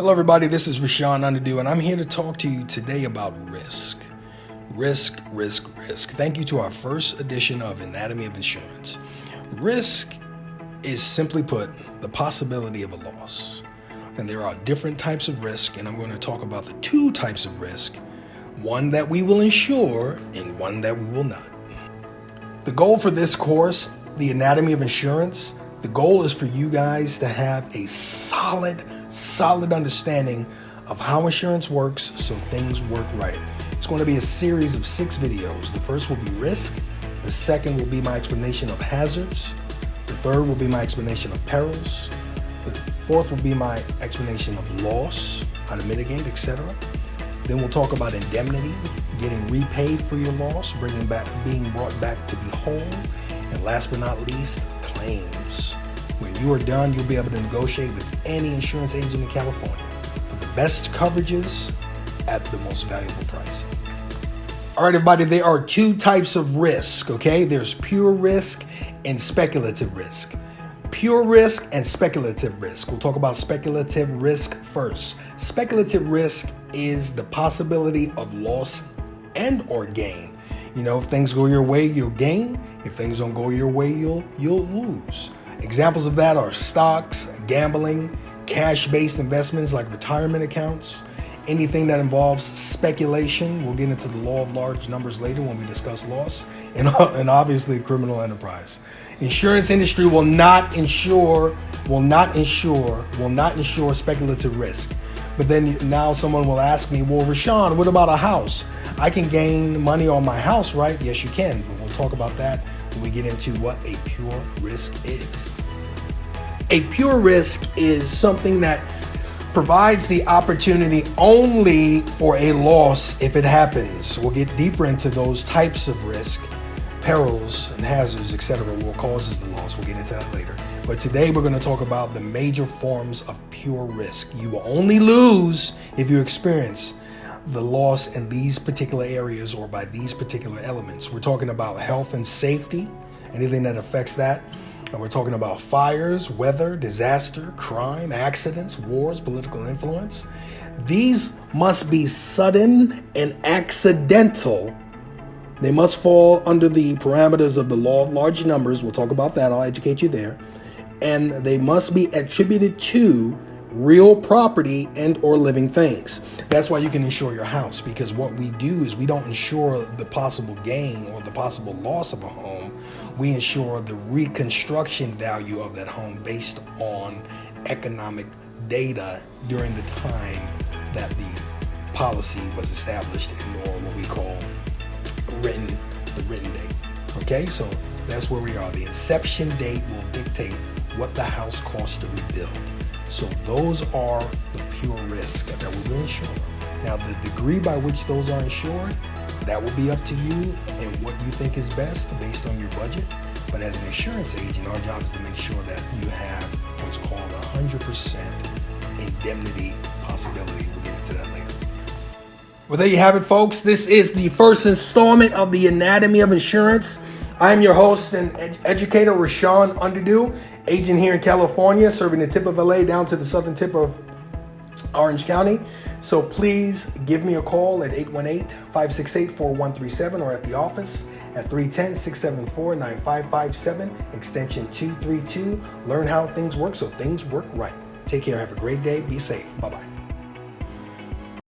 Hello everybody, this is Rashawn Underdew, and I'm here to talk to you today about risk. Risk. Thank you to our first edition of Anatomy of Insurance. Risk is, simply put, the possibility of a loss. And there are different types of risk, and I'm going to talk about the two types of risk, one that we will insure and one that we will not. The goal for this course, the Anatomy of Insurance, the goal is for you guys to have a solid understanding of how insurance works so things work right. It's going to be a series of 6 videos. The first will be risk. The second will be my explanation of hazards. The third will be my explanation of perils. The fourth will be my explanation of loss, how to mitigate, etc. Then we'll talk about indemnity, getting repaid for your loss, being brought back to be whole. And last but not least, claims. When you are done, you'll be able to negotiate with any insurance agent in California for the best coverages at the most valuable price. All right, everybody, there are 2 types of risk, okay? There's pure risk and speculative risk. Pure risk and speculative risk. We'll talk about speculative risk first. Speculative risk is the possibility of loss and or gain. You know, if things go your way, you'll gain. If things don't go your way, you'll lose. Examples of that are stocks, gambling, cash-based investments like retirement accounts, anything that involves speculation. We'll get into the law of large numbers later when we discuss loss, and obviously criminal enterprise. Insurance industry will not insure speculative risk. But then now someone will ask me, well, Rashawn, what about a house? I can gain money on my house, right? Yes, you can, but we'll talk about that when we get into what a pure risk is. A pure risk is something that provides the opportunity only for a loss if it happens. We'll get deeper into those types of risk, perils and hazards, etc., what causes the loss. We'll get into that later. But today we're going to talk about the major forms of pure risk. You will only lose if you experience the loss in these particular areas or by these particular elements. We're talking about health and safety, anything that affects that. And we're talking about fires, weather, disaster, crime, accidents, wars, political influence. These must be sudden and accidental. They must fall under the parameters of the law of large numbers. We'll talk about that. I'll educate you there. And they must be attributed to real property and or living things. That's why you can insure your house, because what we do is we don't insure the possible gain or the possible loss of a home. We insure the reconstruction value of that home based on economic data during the time that the policy was established or what we call the written date. Okay, so that's where we are. The inception date will dictate what the house costs to rebuild. So those are the pure risk that we will insure. Now, the degree by which those are insured, that will be up to you and what you think is best based on your budget. But as an insurance agent, our job is to make sure that you have what's called 100% indemnity possibility. We'll get into that later. Well, there you have it, folks. This is the first installment of the Anatomy of Insurance. I'm your host and educator, Rashawn Underdew, agent here in California, serving the tip of LA down to the southern tip of Orange County. So please give me a call at 818-568-4137 or at the office at 310-674-9557, extension 232. Learn how things work so things work right. Take care. Have a great day. Be safe. Bye-bye.